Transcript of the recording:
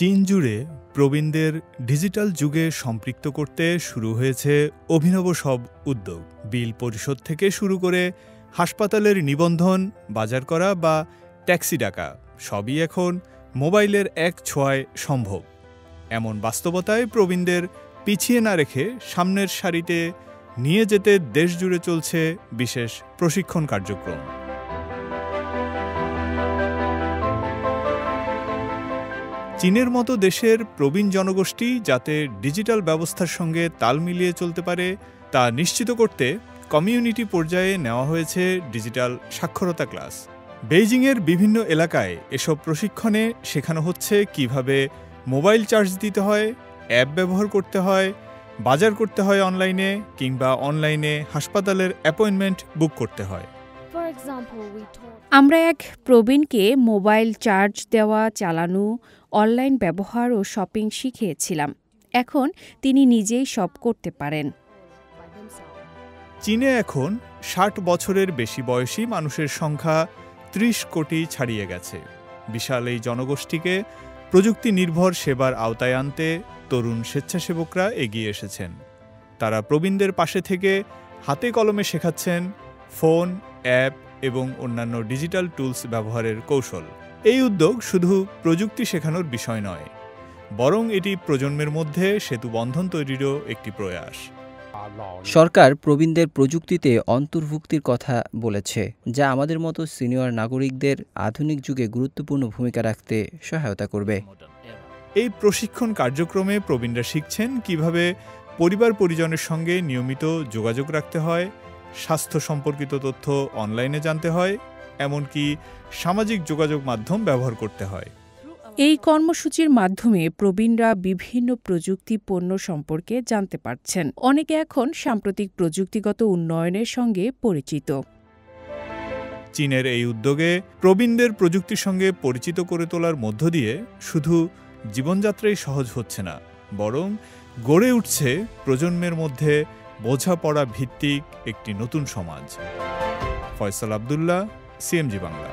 চীন জুড়ে প্রবীণদের ডিজিটাল যুগে সম্পৃক্ত করতে শুরু হয়েছে অভিনব সব উদ্যোগ। বিল পরিশোধ থেকে শুরু করে হাসপাতালের নিবন্ধন, বাজার করা বা ট্যাক্সি ডাকা সবই এখন মোবাইলের এক ছোঁয়ায় সম্ভব। এমন বাস্তবতায় প্রবীণদের পিছিয়ে না রেখে সামনের সারিতে নিয়ে যেতে দেশজুড়ে চলছে বিশেষ প্রশিক্ষণ কার্যক্রম। চীনের মতো দেশের প্রবীণ জনগোষ্ঠী যাতে ডিজিটাল ব্যবস্থার সঙ্গে তাল মিলিয়ে চলতে পারে তা নিশ্চিত করতে কমিউনিটি পর্যায়ে নেওয়া হয়েছে ডিজিটাল সাক্ষরতা ক্লাস। বেইজিংয়ের বিভিন্ন এলাকায় এসব প্রশিক্ষণে শেখানো হচ্ছে কিভাবে মোবাইল চার্জ দিতে হয়, অ্যাপ ব্যবহার করতে হয়, বাজার করতে হয় অনলাইনে, কিংবা অনলাইনে হাসপাতালের অ্যাপয়েন্টমেন্ট বুক করতে হয়। আমরা এক প্রবীণকে মোবাইল চার্জ দেওয়া, চালানো, অনলাইন ব্যবহার ও শপিং শিখিয়েছিলাম। এখন তিনি নিজেই সব করতে পারেন। চীনে এখন ৬০ বছরের বেশি বয়সী মানুষের সংখ্যা ৩০ কোটি ছাড়িয়ে গেছে। বিশাল এই জনগোষ্ঠীকে প্রযুক্তি নির্ভর সেবার আওতায় আনতে তরুণ স্বেচ্ছাসেবকরা এগিয়ে এসেছেন। তারা প্রবীণদের পাশে থেকে হাতে কলমে শেখাচ্ছেন ফোন, অ্যাপ এবং অন্যান্য ডিজিটাল টুলস ব্যবহারের কৌশল। এই উদ্যোগ শুধু প্রযুক্তি শেখানোর বিষয় নয়, বরং এটি প্রজন্মের মধ্যে সেতুবন্ধন তৈরিরও একটি প্রয়াস। সরকার প্রবীণদের প্রযুক্তিতে অন্তর্ভুক্তির কথা বলেছে, যা আমাদের মতো সিনিয়র নাগরিকদের আধুনিক যুগে গুরুত্বপূর্ণ ভূমিকা রাখতে সহায়তা করবে। এই প্রশিক্ষণ কার্যক্রমে প্রবীণরা শিখছেন কিভাবে পরিবার পরিজনের সঙ্গে নিয়মিত যোগাযোগ রাখতে হয়, স্বাস্থ্য সম্পর্কিত তথ্য অনলাইনে জানতে হয়, এমনকি সামাজিক যোগাযোগ মাধ্যম ব্যবহার করতে হয়। এই কর্মসূচির মাধ্যমে প্রবীণরা বিভিন্ন প্রযুক্তি পণ্য সম্পর্কে জানতে পারছেন। অনেকে এখন সাম্প্রতিক প্রযুক্তিগত উন্নয়নের সঙ্গে পরিচিত। চীনের এই উদ্যোগে প্রবীণদের প্রযুক্তির সঙ্গে পরিচিত করে তোলার মধ্য দিয়ে শুধু জীবনযাত্রাই সহজ হচ্ছে না, বরং গড়ে উঠছে প্রজন্মের মধ্যে বোঝাপড়া ভিত্তিক একটি নতুন সমাজ। ফয়সাল আব্দুল্লাহ, সিএমজি বাংলা।